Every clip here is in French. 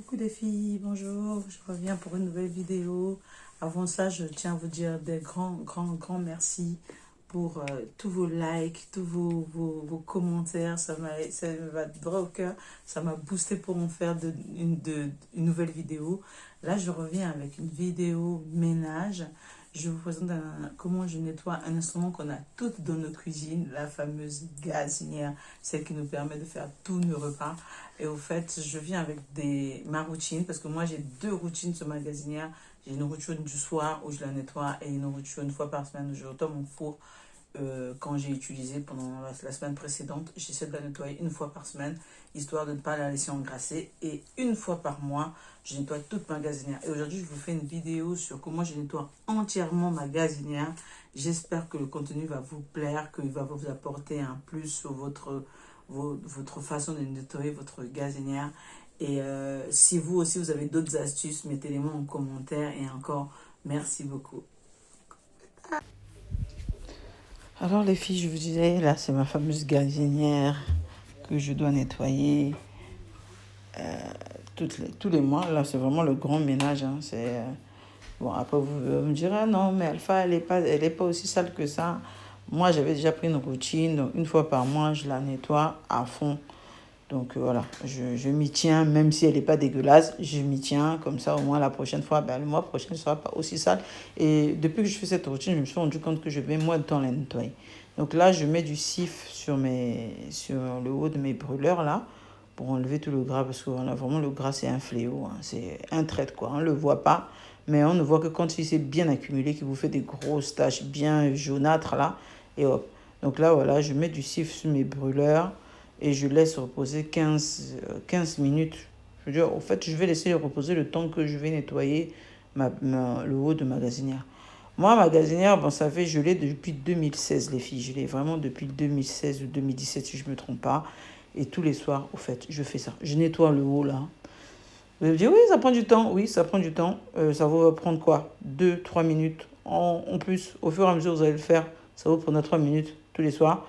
Coucou les filles, bonjour, je reviens pour une nouvelle vidéo. Avant ça, je tiens à vous dire des grands merci pour tous vos likes, tous vos commentaires. Ça me va droit au cœur, ça m'a boosté pour en faire une nouvelle vidéo. Là, je reviens avec une vidéo ménage. Je vous présente comment je nettoie un instrument qu'on a toutes dans nos cuisines, la fameuse gazinière, celle qui nous permet de faire tous nos repas. Et au fait, je viens avec ma routine, parce que moi j'ai deux routines sur ma gazinière. J'ai une routine du soir où je la nettoie et une routine une fois par semaine où je retourne mon four quand j'ai utilisé pendant la semaine précédente. J'essaie de la nettoyer une fois par semaine, histoire de ne pas la laisser engrasser. Et une fois par mois, je nettoie toute ma gazinière. Et aujourd'hui, je vous fais une vidéo sur comment je nettoie entièrement ma gazinière. J'espère que le contenu va vous plaire, qu'il va vous apporter un plus sur votre façon de nettoyer votre gazinière. Et si vous aussi, vous avez d'autres astuces, mettez-les-moi en commentaire. Et encore, merci beaucoup. Alors les filles, je vous disais, là c'est ma fameuse gazinière que je dois nettoyer tous les mois. Là c'est vraiment le grand ménage. Hein. Bon, après vous me direz, ah non mais Alpha, elle est pas aussi sale que ça. Moi j'avais déjà pris une routine, donc une fois par mois je la nettoie à fond. Donc voilà, je m'y tiens, même si elle n'est pas dégueulasse, je m'y tiens, comme ça au moins la prochaine fois, le mois prochain ne sera pas aussi sale. Et depuis que je fais cette routine, je me suis rendu compte que je vais moins de temps la nettoyer. Donc là, je mets du cif sur le haut de mes brûleurs là, pour enlever tout le gras, parce que voilà, vraiment le gras c'est un fléau, hein, c'est un trait quoi, on ne le voit pas, mais on ne voit que quand il s'est bien accumulé, qu'il vous fait des grosses taches bien jaunâtres là, et hop. Donc là voilà, je mets du cif sur mes brûleurs, et je laisse reposer 15 minutes. Je veux dire, en fait, je vais laisser reposer le temps que je vais nettoyer le haut de ma gazinière. Moi, ma gazinière, bon, ça fait, je l'ai depuis 2016, les filles. Je l'ai vraiment depuis 2016 ou 2017, si je ne me trompe pas. Et tous les soirs, au fait, je fais ça. Je nettoie le haut, là. Vous allez me dire, oui, ça prend du temps. Oui, ça prend du temps. Ça va prendre quoi? 2, 3 minutes. En plus, au fur et à mesure, vous allez le faire. Ça va prendre 3 minutes tous les soirs.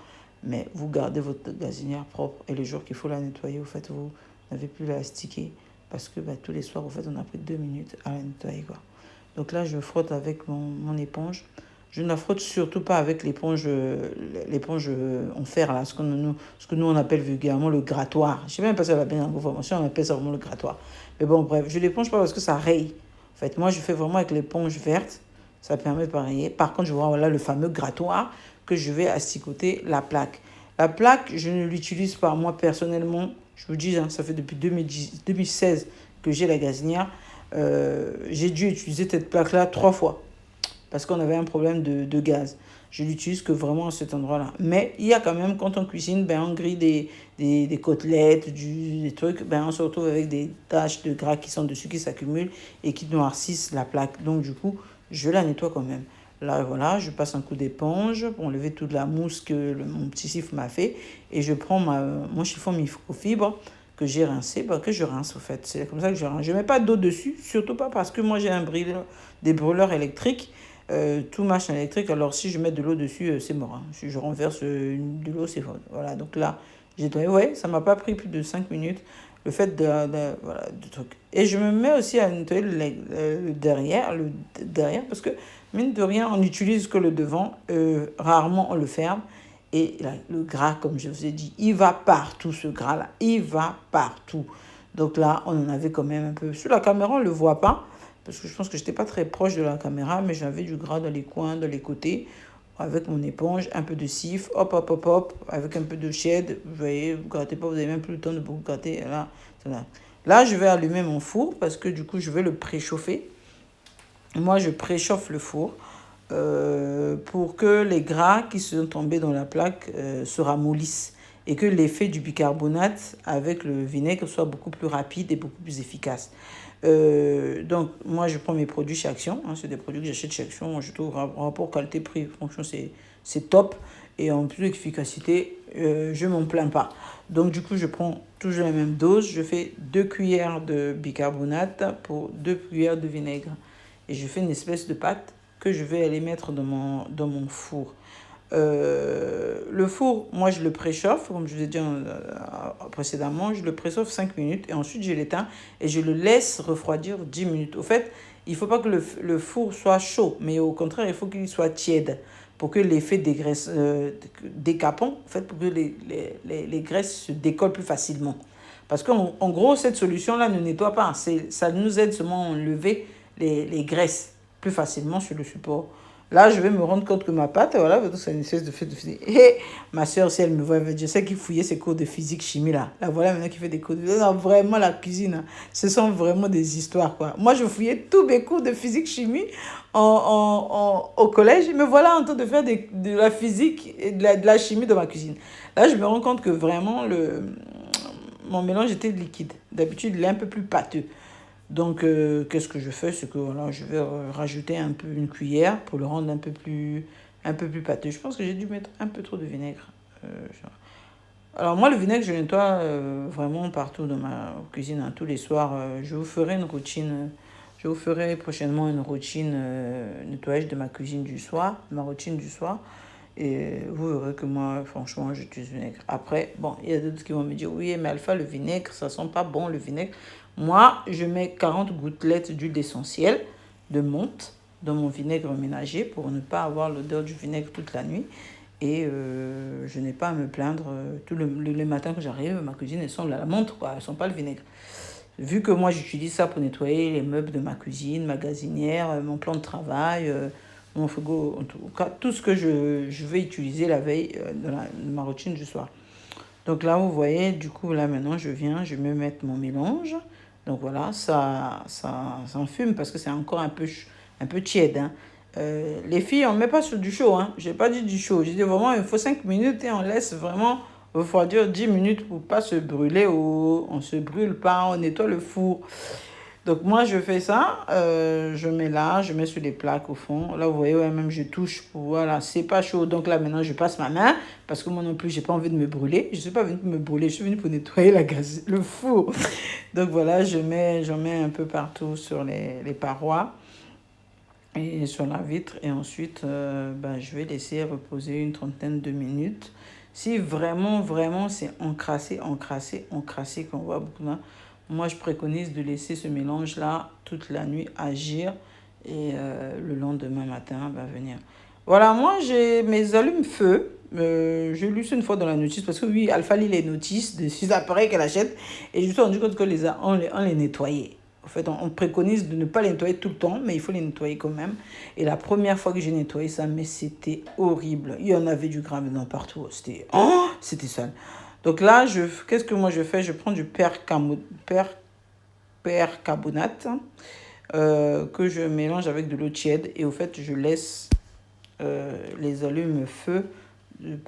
Mais vous gardez votre gazinière propre. Et le jour qu'il faut la nettoyer, au fait, vous n'avez plus à la sticker. Parce que tous les soirs, au fait, on a pris 2 minutes à la nettoyer, quoi. Donc là, je frotte avec mon éponge. Je ne la frotte surtout pas avec l'éponge en fer, là, ce que nous on appelle vulgairement le grattoir. Je ne sais même pas si ça va bien dans vos formations, on appelle ça vraiment le grattoir. Mais bon, bref, je ne l'éponge pas parce que ça raye. En fait, moi, je fais vraiment avec l'éponge verte. Ça permet de rayer. Par contre, je vois voilà, le fameux grattoir que je vais asticoter la plaque. La plaque, je ne l'utilise pas moi personnellement. Je vous dis, hein, ça fait depuis 2016 que j'ai la gazinière. J'ai dû utiliser cette plaque-là 3 fois parce qu'on avait un problème de gaz. Je l'utilise que vraiment à cet endroit-là. Mais il y a quand même, quand on cuisine, on grille des côtelettes, des trucs, on se retrouve avec des taches de gras qui sont dessus, qui s'accumulent et qui noircissent la plaque. Donc du coup, je la nettoie quand même. Là, voilà, je passe un coup d'éponge pour enlever toute la mousse que mon petit siffle m'a fait. Et je prends mon chiffon microfibre que j'ai rincé, que je rince au fait. C'est comme ça que je rince. Je ne mets pas d'eau dessus, surtout pas parce que moi j'ai des brûleurs électriques, tout marche en électrique. Alors si je mets de l'eau dessus, c'est mort. Hein. Si je renverse de l'eau, c'est fort. Voilà, donc là, j'ai nettoyé. Ouais, ça m'a pas pris plus de 5 minutes. Le fait voilà, de truc. Et je me mets aussi à nettoyer le derrière, parce que mine de rien, on n'utilise que le devant. Rarement on le ferme. Et là, le gras, comme je vous ai dit, il va partout, ce gras-là. Il va partout. Donc là, on en avait quand même un peu. Sur la caméra, on ne le voit pas. Parce que je pense que je n'étais pas très proche de la caméra. Mais j'avais du gras dans les coins, dans les côtés. Avec mon éponge, un peu de cif. Hop, hop, hop, hop. Avec un peu de shed. Vous voyez, vous ne grattez pas. Vous n'avez même plus le temps de vous gratter. Là, je vais allumer mon four. Parce que du coup, je vais le préchauffer. Moi, je préchauffe le four. Pour que les gras qui sont tombés dans la plaque se ramollissent et que l'effet du bicarbonate avec le vinaigre soit beaucoup plus rapide et beaucoup plus efficace. Donc, moi, je prends mes produits chez Action. Hein, c'est des produits que j'achète chez Action. Je trouve rapport qualité-prix, franchement, c'est top. Et en plus d'efficacité, je ne m'en plains pas. Donc, du coup, je prends toujours la même dose. Je fais 2 cuillères de bicarbonate pour 2 cuillères de vinaigre. Et je fais une espèce de pâte que je vais aller mettre dans mon four. Le four, moi, je le préchauffe, comme je vous ai dit précédemment, je le préchauffe 5 minutes et ensuite je l'éteins et je le laisse refroidir 10 minutes. Au fait, il ne faut pas que le four soit chaud, mais au contraire, il faut qu'il soit tiède pour que l'effet décapant, en fait, pour que les graisses se décollent plus facilement. Parce qu'en gros, cette solution-là ne nettoie pas. Ça nous aide seulement à enlever les graisses plus facilement sur le support. Là, je vais me rendre compte que ma pâte, voilà, c'est une espèce de fait de physique. Et ma soeur, si elle me voit, elle va dire, je sais qu'il fouillait ses cours de physique, chimie, là. Là, voilà, maintenant qui fait des cours de... Non, vraiment, la cuisine, hein, ce sont vraiment des histoires, quoi. Moi, je fouillais tous mes cours de physique, chimie au collège. Me voilà en train de faire de la physique et de la chimie dans ma cuisine. Là, je me rends compte que vraiment, mon mélange était liquide. D'habitude, il est un peu plus pâteux. Donc, qu'est-ce que je fais? C'est que voilà, je vais rajouter un peu une cuillère pour le rendre un peu plus pâteux. Je pense que j'ai dû mettre un peu trop de vinaigre. Alors, moi, le vinaigre, je nettoie vraiment partout dans ma cuisine, hein, tous les soirs. Je vous ferai une routine. Je vous ferai prochainement une routine nettoyage de ma cuisine du soir, ma routine du soir. Et vous verrez que moi, franchement, j'utilise le vinaigre. Après, bon, il y a d'autres qui vont me dire, oui, mais Alpha, le vinaigre, ça sent pas bon, le vinaigre. Moi, je mets 40 gouttelettes d'huile essentielle de menthe dans mon vinaigre ménager pour ne pas avoir l'odeur du vinaigre toute la nuit. Et je n'ai pas à me plaindre. Les matins que j'arrive, ma cuisine, elles sont la menthe, quoi. Elles ne sont pas le vinaigre. Vu que moi, j'utilise ça pour nettoyer les meubles de ma cuisine, ma gazinière, mon plan de travail, mon frigo, en tout cas, tout ce que je vais utiliser la veille dans ma routine du soir. Donc là, vous voyez, du coup, là, maintenant, je me mettre mon mélange. Donc voilà, ça fume parce que c'est encore un peu tiède, hein. Les filles, on ne met pas sur du chaud, hein. Je n'ai pas dit du chaud. J'ai dit vraiment, il faut 5 minutes et on laisse vraiment refroidir 10 minutes pour ne pas se brûler ou on ne se brûle pas, on nettoie le four. Donc moi, je fais ça, je mets là, je mets sur les plaques au fond. Là, vous voyez, ouais, même je touche pour, voilà, c'est pas chaud. Donc là, maintenant, je passe ma main parce que moi non plus, j'ai pas envie de me brûler. Je suis pas venue pour me brûler, je suis venue pour nettoyer le four. Donc voilà, j'en mets un peu partout sur les parois et sur la vitre. Et ensuite, ben, je vais laisser reposer une trentaine de minutes. Si vraiment, vraiment, c'est encrassé, qu'on voit beaucoup là, moi, je préconise de laisser ce mélange-là toute la nuit agir et le lendemain matin va venir. Voilà, moi, j'ai mes allumes-feu. J'ai lu ça une fois dans la notice parce que oui, Alpha lit les notices de ces appareils qu'elle achète et je me suis rendu compte que on les nettoyait. En fait, on préconise de ne pas les nettoyer tout le temps, mais il faut les nettoyer quand même. Et la première fois que j'ai nettoyé ça, mais c'était horrible. Il y en avait du gras maintenant partout. C'était sale. Donc là, qu'est-ce que moi je fais? Je prends du percarbonate que je mélange avec de l'eau tiède. Et au fait, je laisse les allumes-feu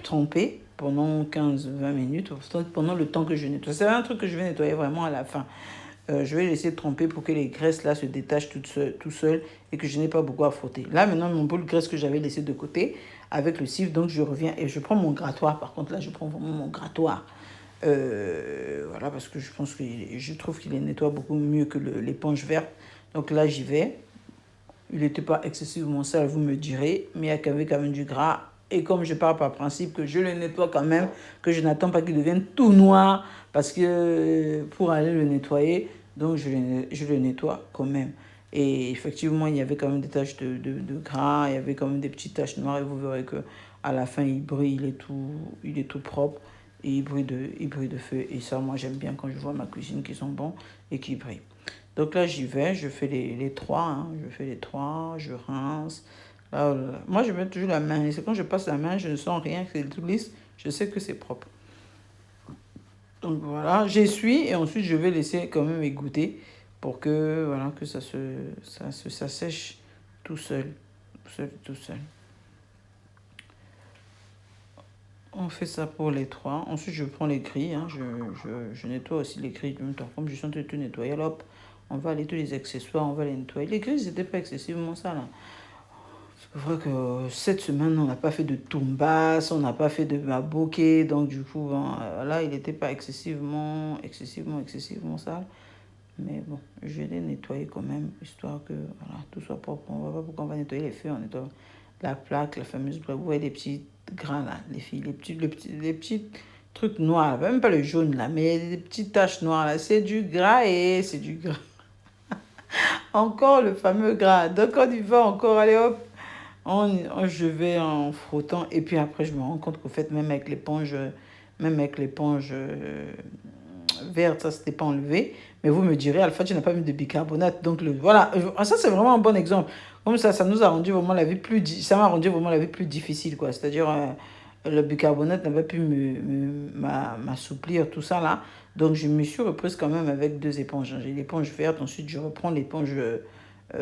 tremper pendant 15-20 minutes, pendant le temps que je nettoie. C'est un truc que je vais nettoyer vraiment à la fin. Je vais laisser tremper pour que les graisses là se détachent tout seul et que je n'ai pas beaucoup à frotter. Là, maintenant, mon bout de graisse que j'avais laissé de côté avec le cif, donc je reviens et je prends mon grattoir. Par contre, là, je prends vraiment mon grattoir. Voilà, parce que je trouve qu'il les nettoie beaucoup mieux que l'éponge verte. Donc là, j'y vais. Il n'était pas excessivement sale, vous me direz, mais il y a quand même du gras. Et comme je pars par principe que je le nettoie quand même, que je n'attends pas qu'il devienne tout noir, parce que pour aller le nettoyer, donc je le nettoie quand même. Et effectivement, il y avait quand même des taches de gras, il y avait quand même des petites taches noires, et vous verrez que à la fin, il brille, il est tout propre, et il brille de feu. Et ça, moi, j'aime bien quand je vois ma cuisine qui sont bons et qui brillent. Donc là, j'y vais, je fais les trois, hein. Je fais les trois, je rince. Là, moi, je mets toujours la main. Et c'est quand je passe la main, je ne sens rien, que c'est tout lisse, je sais que c'est propre. Donc voilà, j'essuie et ensuite je vais laisser quand même égoutter pour que, voilà, que ça sèche tout seul. Tout seul. On fait ça pour les trois. Ensuite, je prends les grilles, hein. Je nettoie aussi les grilles du même temps. Comme je sens tout nettoyer, là, hop, on va aller tous les accessoires, on va les nettoyer. Les grilles, c'était pas excessivement ça, là. C'est vrai que cette semaine, on n'a pas fait de tumbas, on n'a pas fait de maboké, donc du coup, là, il n'était pas excessivement sale. Mais bon, je vais les nettoyer quand même, histoire que voilà, tout soit propre. On va pas pourquoi on va nettoyer les feux, on nettoie la plaque, la fameuse plaque. Vous voyez les petits grains là, les filles, les petits trucs noirs, même pas le jaune là, mais les petites taches noires là, c'est du gras et c'est du gras. Encore le fameux gras. Donc on y va encore, allez hop, je vais en frottant et puis après je me rends compte qu'au fait même avec l'éponge verte, ça s'était pas enlevé. Mais vous me direz, Alpha, tu n'as pas mis de bicarbonate. Donc voilà, ça c'est vraiment un bon exemple. Comme ça nous a rendu vraiment la vie ça m'a rendu vraiment la vie plus difficile, quoi. C'est-à-dire, le bicarbonate n'avait pu m'assouplir, tout ça là. Donc je me suis reprise quand même avec deux éponges. J'ai l'éponge verte, ensuite je reprends l'éponge à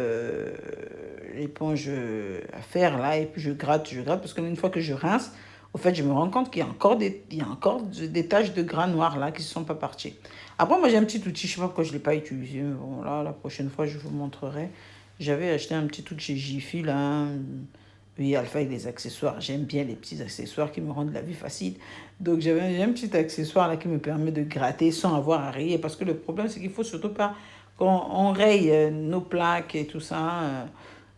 fer là, et puis je gratte, parce qu'une fois que je rince, au fait, je me rends compte qu'il y a encore des taches de gras noirs là qui ne sont pas parties. Après, moi j'ai un petit outil, je ne sais pas pourquoi je ne l'ai pas utilisé, mais bon, là, la prochaine fois, je vous montrerai. J'avais acheté un petit truc chez Jiffy là. Oui, Alpha avec des accessoires. J'aime bien les petits accessoires qui me rendent la vie facile. Donc, j'ai un petit accessoire là qui me permet de gratter sans avoir à rayer. Parce que le problème, c'est qu'il faut surtout pas qu'on raye nos plaques et tout ça.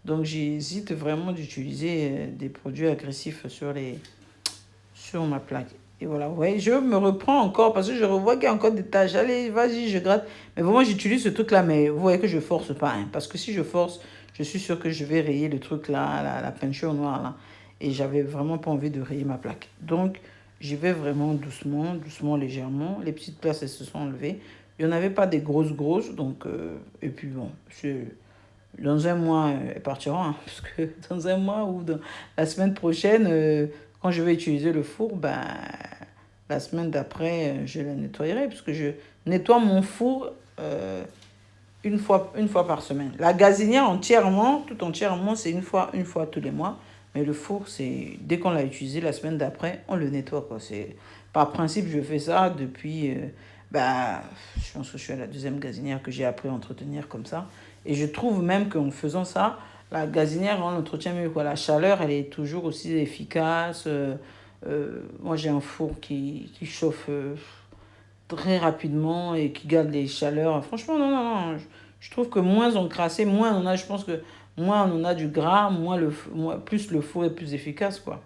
Donc, j'hésite vraiment d'utiliser des produits agressifs sur ma plaque. Et voilà, ouais, je me reprends encore parce que je revois qu'il y a encore des taches. Allez, vas-y, je gratte. Mais vraiment, j'utilise ce truc-là, mais vous voyez que je force pas, hein, parce que si je force, je suis sûre que je vais rayer le truc là, la peinture noire là. Et j'avais vraiment pas envie de rayer ma plaque. Donc, j'y vais vraiment doucement, doucement, légèrement. Les petites places, elles se sont enlevées. Il n'y en avait pas des grosses, donc, et puis bon, dans un mois, elles partiront, hein, parce que dans un mois ou dans la semaine prochaine, quand je vais utiliser le four, ben, la semaine d'après, je la nettoyerai, parce que je nettoie mon four une fois par semaine. La gazinière entièrement, tout entièrement, c'est une fois tous les mois. Mais le four, c'est dès qu'on l'a utilisé, la semaine d'après, on le nettoie, quoi. Par principe, je fais ça depuis... bah, je pense que je suis à la deuxième gazinière que j'ai appris à entretenir comme ça. Et je trouve même qu'en faisant ça, la gazinière, on l'entretient mieux, quoi. La chaleur, elle est toujours aussi efficace. Moi, j'ai un four qui chauffe très rapidement et qui garde les chaleurs. Franchement, non, non, non. Je trouve que moins on crassait, moins on a, je pense que moins on a du gras, plus le four est plus efficace, quoi.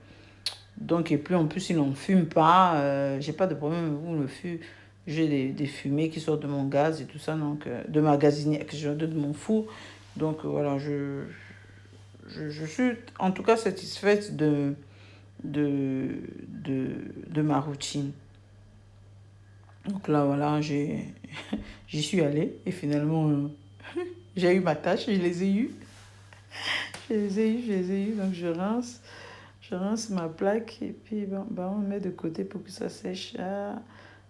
Donc, et plus en plus, il n'en fume pas. J'ai pas de problème avec le fût. J'ai des fumées qui sortent de mon gaz et tout ça, donc, de ma gazinière, de mon four. Donc, voilà, je suis en tout cas satisfaite de, de ma routine. Donc là, voilà, j'y suis allée et finalement, j'ai eu ma tâche, je les ai eues. Je les ai eues, donc je rince ma plaque et puis on met de côté pour que ça sèche. Ah,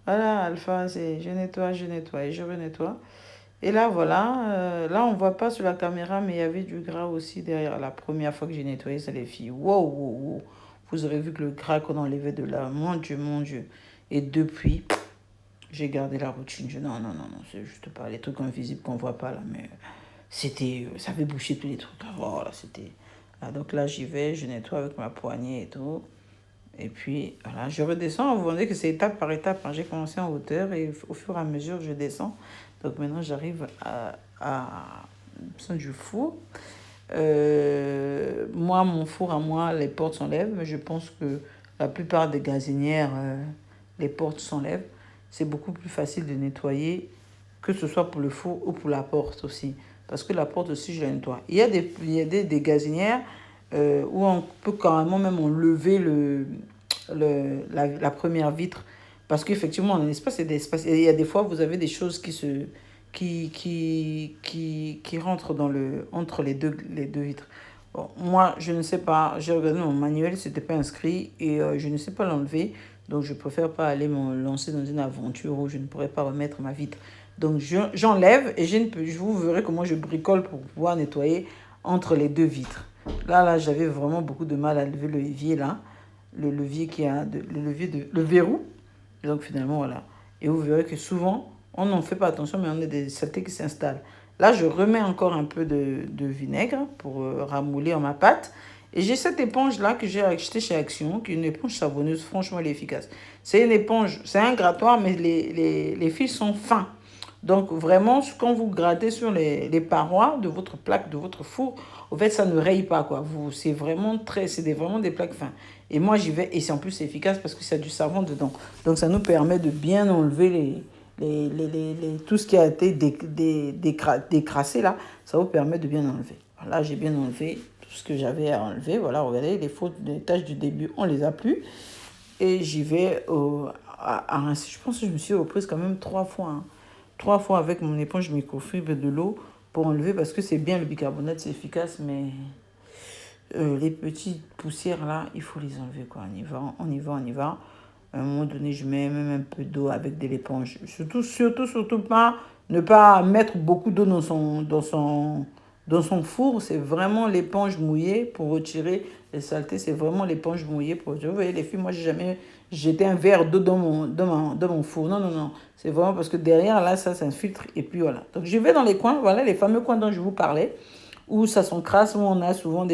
voilà, Alpha, c'est je nettoie et je renettoie. Et là, voilà, là, on voit pas sur la caméra, mais il y avait du gras aussi derrière. La première fois que j'ai nettoyé, ça, les filles. Wow, wow, wow. Vous aurez vu que le gras qu'on enlevait de là, mon Dieu, mon Dieu. Et depuis, j'ai gardé la routine. Non, non, non, non, c'est juste pas les trucs invisibles qu'on voit pas là, mais ça avait bouché tous les trucs là. Voilà, c'était. Là, donc là, j'y vais, je nettoie avec ma poignée et tout. Et puis, voilà, je redescends. Vous voyez que c'est étape par étape, hein. J'ai commencé en hauteur et au fur et à mesure, je descends. Donc maintenant, j'arrive à besoin du four. Moi, mon four à moi, les portes s'enlèvent. Mais je pense que la plupart des gazinières, les portes s'enlèvent. C'est beaucoup plus facile de nettoyer, que ce soit pour le four ou pour la porte aussi. Parce que la porte aussi, je la nettoie. Il y a des gazinières où on peut carrément même enlever la première vitre. Parce qu'effectivement, un espace et des espaces. Il y a des fois, vous avez des choses qui rentrent entre les deux vitres. Bon, moi, je ne sais pas. J'ai regardé mon manuel, c'était pas inscrit et je ne sais pas l'enlever. Donc, je préfère pas aller me lancer dans une aventure où je ne pourrais pas remettre ma vitre. Donc, j'enlève et vous verrez comment je bricole pour pouvoir nettoyer entre les deux vitres. Là, j'avais vraiment beaucoup de mal à lever le levier, là. Le levier le verrou. Et donc, finalement, voilà. Et vous verrez que souvent, on n'en fait pas attention, mais on a des saletés qui s'installent. Là, je remets encore un peu de vinaigre pour ramollir ma pâte. Et j'ai cette éponge-là que j'ai achetée chez Action, qui est une éponge savonneuse. Franchement, elle est efficace. C'est une éponge, c'est un grattoir, mais les fils sont fins. Donc, vraiment, quand vous grattez sur les parois de votre plaque, de votre four, au fait, ça ne raye pas, quoi. C'est vraiment vraiment des plaques fins. Et moi, j'y vais, et c'est en plus c'est efficace parce que c'est du savon dedans. Donc, ça nous permet de bien enlever tout ce qui a été décrassé, là. Ça vous permet de bien enlever. Là, j'ai bien enlevé tout ce que j'avais à enlever. Voilà, regardez, les tâches du début, on les a plus. Et j'y vais je pense que je me suis reprise quand même 3 fois. Hein. 3 fois avec mon éponge microfibre de l'eau pour enlever, parce que c'est bien le bicarbonate, c'est efficace, mais les petites poussières là, il faut les enlever, quoi. On y va, on y va, on y va. À un moment donné, je mets même un peu d'eau avec de l'éponge. Surtout pas ne pas mettre beaucoup d'eau dans son four. C'est vraiment l'éponge mouillée pour retirer les saletés. C'est vraiment l'éponge mouillée pour retirer. Vous voyez, les filles, moi, j'ai jamais jeté un verre d'eau dans mon four. Non, non, non. C'est vraiment parce que derrière, là, ça s'infiltre. Et puis voilà. Donc, je vais dans les coins. Voilà, les fameux coins dont je vous parlais, où ça s'encrasse, où on a souvent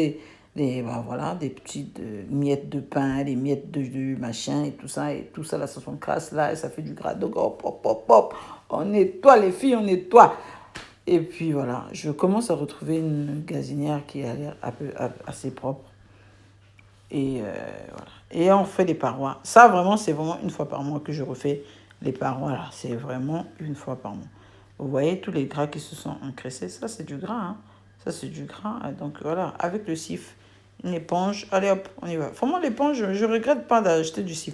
voilà, des petites miettes de pain, des miettes de machin et tout ça là, ça s'encrasse là et ça fait du gras. Donc, hop, hop, hop, hop, on nettoie les filles, on nettoie. Et puis voilà, je commence à retrouver une gazinière qui a l'air assez propre. Et voilà. Et on fait les parois. Ça, vraiment, c'est vraiment une fois par mois que je refais les parois là. C'est vraiment une fois par mois. Vous voyez tous les gras qui se sont engraissés. Ça, c'est du gras. Hein. Ça, c'est du gras. Donc voilà, avec le cif, une éponge. Allez hop, on y va. Vraiment, l'éponge, je ne regrette pas d'acheter du cif.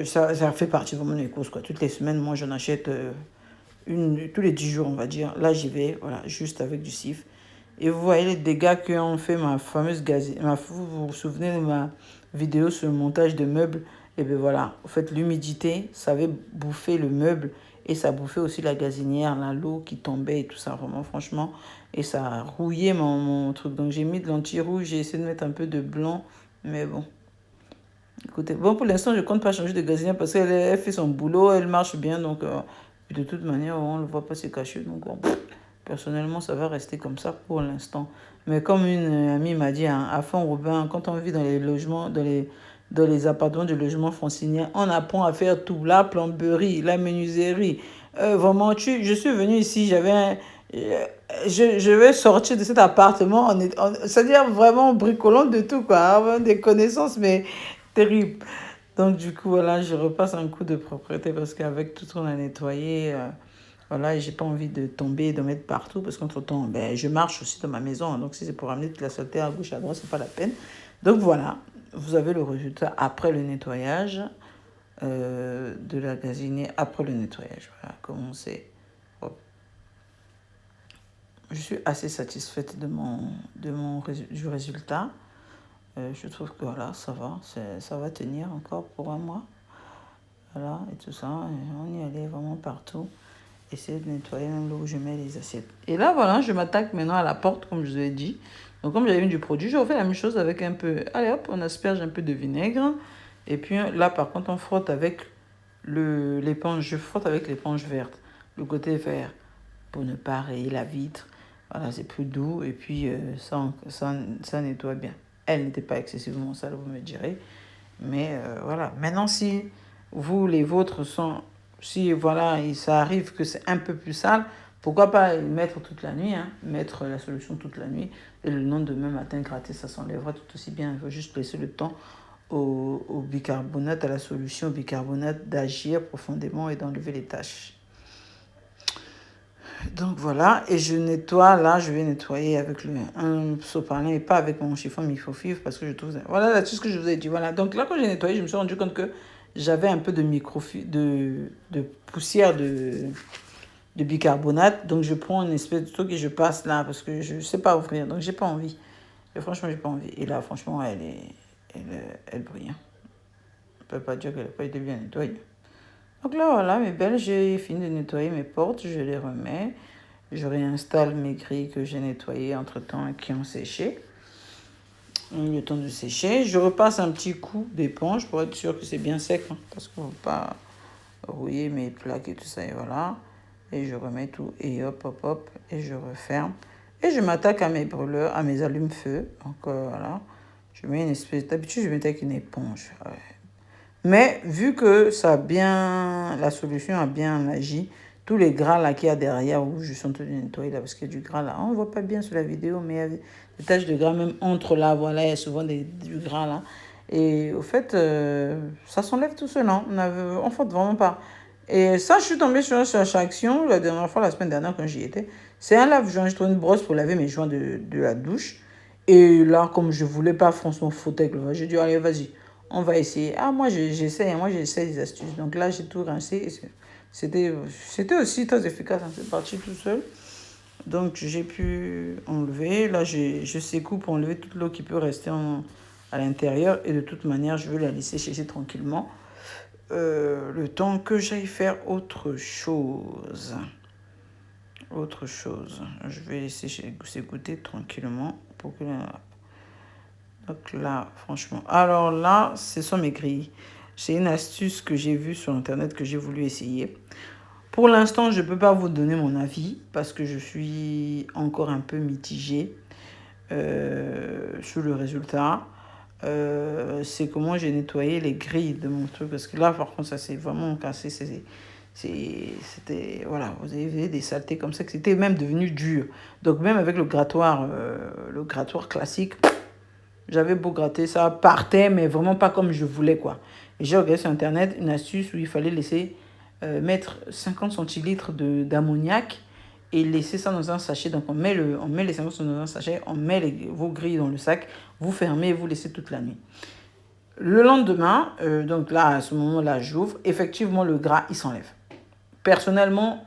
Ça fait partie vraiment des courses, quoi. Toutes les semaines, moi, j'en achète tous les 10 jours, on va dire. Là, j'y vais, voilà, juste avec du cif. Et vous voyez les dégâts qu'ont fait ma fameuse gazinière. Vous vous souvenez de ma vidéo sur le montage de meubles? Et bien voilà, en fait, l'humidité, ça avait bouffé le meuble et ça bouffait aussi la gazinière, l'eau qui tombait et tout ça, vraiment, franchement. Et ça a rouillé mon truc. Donc j'ai mis de l'anti-rouge, j'ai essayé de mettre un peu de blanc, mais bon. Écoutez, bon, pour l'instant, je ne compte pas changer de gazinière parce qu'elle fait son boulot, elle marche bien, donc de toute manière, on ne le voit pas se cacher. Donc, bon, personnellement, ça va rester comme ça pour l'instant. Mais comme une amie m'a dit, hein, à Font-Robin, quand on vit dans les logements, dans les appartements de logement francilien, on apprend à faire tout. La plomberie, la menuiserie. Vraiment, je suis venue ici, je vais sortir de cet appartement, c'est-à-dire vraiment bricolant de tout, quoi. Hein, des connaissances, mais terribles. Donc, du coup, voilà, je repasse un coup de propreté parce qu'avec tout ce qu'on a nettoyé, voilà, et j'ai pas envie de tomber et de mettre partout parce qu'entre-temps, ben, je marche aussi dans ma maison. Donc, si c'est pour ramener toute la saleté à gauche, à droite, c'est pas la peine. Donc, voilà, vous avez le résultat après le nettoyage de la gazinière, après le nettoyage. Voilà, comment c'est. Hop. Je suis assez satisfaite du résultat. Je trouve que voilà, ça va tenir encore pour un mois. Voilà, et tout ça. Et on y allait vraiment partout. Essayer de nettoyer même là où je mets les assiettes. Et là, voilà, je m'attaque maintenant à la porte, comme je vous ai dit. Donc, comme j'avais mis du produit, je refais la même chose avec un peu... Allez, hop, on asperge un peu de vinaigre. Et puis là, par contre, on frotte avec l'éponge. Je frotte avec l'éponge verte, le côté vert, pour ne pas rayer la vitre. Voilà, c'est plus doux. Et puis, ça nettoie bien. Elle n'était pas excessivement sale, vous me direz. Mais voilà. Maintenant, si les vôtres sont... Si voilà, ça arrive que c'est un peu plus sale, pourquoi pas mettre toute la nuit, hein, mettre la solution toute la nuit et le lendemain matin gratter, ça s'enlèvera tout aussi bien. Il faut juste laisser le temps au bicarbonate, à la solution au bicarbonate d'agir profondément et d'enlever les taches. Donc voilà, et je nettoie, là je vais nettoyer avec un sopalin et pas avec mon chiffon microfibre parce que je trouve... Voilà là, tout ce que je vous ai dit. Voilà. Donc là quand j'ai nettoyé, je me suis rendu compte que j'avais un peu de de poussière de bicarbonate. Donc je prends une espèce de truc et je passe là parce que je ne sais pas ouvrir. Donc j'ai pas envie. Et franchement, j'ai pas envie. Et là, franchement, elle brille. Hein. On ne peut pas dire qu'elle n'a pas été bien nettoyée. Donc là, voilà, mes belles, j'ai fini de nettoyer mes portes, je les remets. Je réinstalle mes grilles que j'ai nettoyées entre-temps et qui ont séché. Le temps de sécher. Je repasse un petit coup d'éponge pour être sûr que c'est bien sec, hein, parce qu'on ne va pas rouiller mes plaques et tout ça, et voilà. Et je remets tout, et hop, hop, hop, et je referme. Et je m'attaque à mes brûleurs, à mes allumes-feu. Donc voilà, je mets une espèce... D'habitude, je mettais avec une éponge. Ouais. Mais vu que la solution a bien agi, tous les gras là qu'il y a derrière où je suis en train de nettoyer là parce qu'il y a du gras là. On ne voit pas bien sur la vidéo, mais il y a des taches de gras même entre là, voilà, il y a souvent du gras là. Et au fait, ça s'enlève tout seul, hein. En fait, vraiment pas. Et ça, je suis tombée sur une action la dernière fois, la semaine dernière, quand j'y étais. C'est un lave-joint. J'ai trouvé une brosse pour laver mes joints de la douche. Et là, comme je voulais pas franchement foutre avec le vin, j'ai dit, allez, vas-y, on va essayer. Ah, j'essaie des astuces. Donc là, j'ai tout rincé. C'était aussi très efficace, hein. C'est parti tout seul. Donc, j'ai pu enlever. Là, je secoue pour enlever toute l'eau qui peut rester à l'intérieur. Et de toute manière, je vais la laisser sécher tranquillement. Le temps que j'aille faire autre chose. Je vais laisser s'écouter tranquillement pour que... Donc là, franchement. Alors là, ce sont mes grilles. C'est une astuce que j'ai vue sur Internet que j'ai voulu essayer. Pour l'instant, je ne peux pas vous donner mon avis parce que je suis encore un peu mitigée sur le résultat. C'est comment j'ai nettoyé les grilles de mon truc. Parce que là, par contre, ça s'est vraiment cassé. C'était, voilà, vous avez vu des saletés comme ça, que c'était même devenu dur. Donc même avec le grattoir classique, j'avais beau gratter, ça partait, mais vraiment pas comme je voulais, quoi. Et j'ai regardé sur Internet une astuce où il fallait laisser mettre 50 centilitres d'ammoniac et laisser ça dans un sachet. Donc on met les 50 centilitres dans un sachet, on met vos grilles dans le sac, vous fermez et vous laissez toute la nuit. Le lendemain, donc là, à ce moment-là, j'ouvre. Effectivement, le gras, il s'enlève. Personnellement,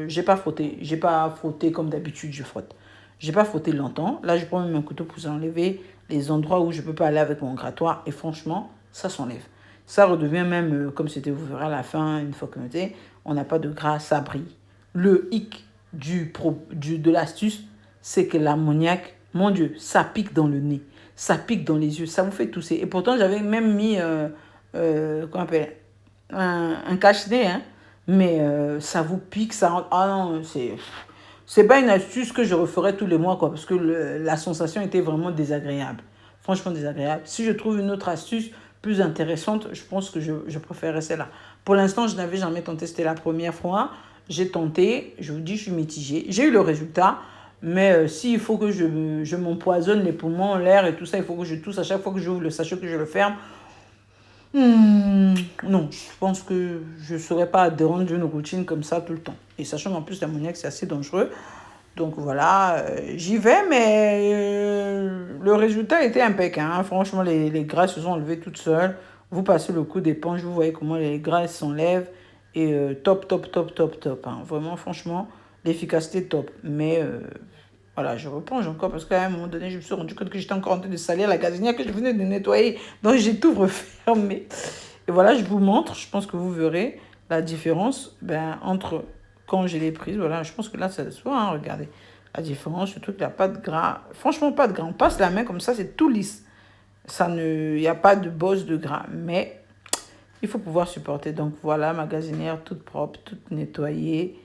j'ai pas frotté comme d'habitude, je frotte. J'ai pas frotté longtemps. Là, je prends même un couteau pour enlever les endroits où je peux pas aller avec mon grattoir. Et franchement, ça s'enlève. Ça redevient même comme c'était, vous verrez à la fin, une fois que on n'a pas de gras, ça brille. Le hic de l'astuce, c'est que l'ammoniac, mon Dieu, ça pique dans le nez. Ça pique dans les yeux, ça vous fait tousser. Et pourtant, j'avais même mis, comment on appelle, un cache-nez, hein. Mais ça vous pique, ça rentre. Ah non, c'est pas une astuce que je referais tous les mois, quoi, parce que la sensation était vraiment désagréable. Franchement désagréable. Si je trouve une autre astuce plus intéressante, je pense que je préférerais celle-là. Pour l'instant, je n'avais jamais tenté, c'était la première fois. J'ai tenté, je vous dis, je suis mitigée. J'ai eu le résultat, mais s'il faut que je m'empoisonne les poumons, l'air et tout ça, il faut que je tousse à chaque fois que j'ouvre le sachet, que je le ferme. Non, je pense que je ne saurais pas adhérente d'une routine comme ça tout le temps. Et sachant qu'en plus, l'ammoniac, c'est assez dangereux. Donc voilà, j'y vais, mais le résultat était impeccable, hein. Franchement, les graisses se sont enlevées toutes seules. Vous passez le coup d'éponge, vous voyez comment les graisses s'enlèvent. Et top, top, top, top, top, hein. Vraiment, franchement, l'efficacité top. Mais voilà, je replonge encore parce qu'à un moment donné, je me suis rendu compte que j'étais encore en train de salir la gazinière que je venais de nettoyer. Donc j'ai tout refermé. Et voilà, je vous montre, je pense que vous verrez la différence entre quand je l'ai prise. Voilà, je pense que là, ça se voit, hein, regardez. La différence, le truc, il n'y a pas de gras. Franchement, pas de gras. On passe la main comme ça, c'est tout lisse. Il n'y a pas de bosse de gras. Mais il faut pouvoir supporter. Donc voilà, ma gazinière toute propre, toute nettoyée.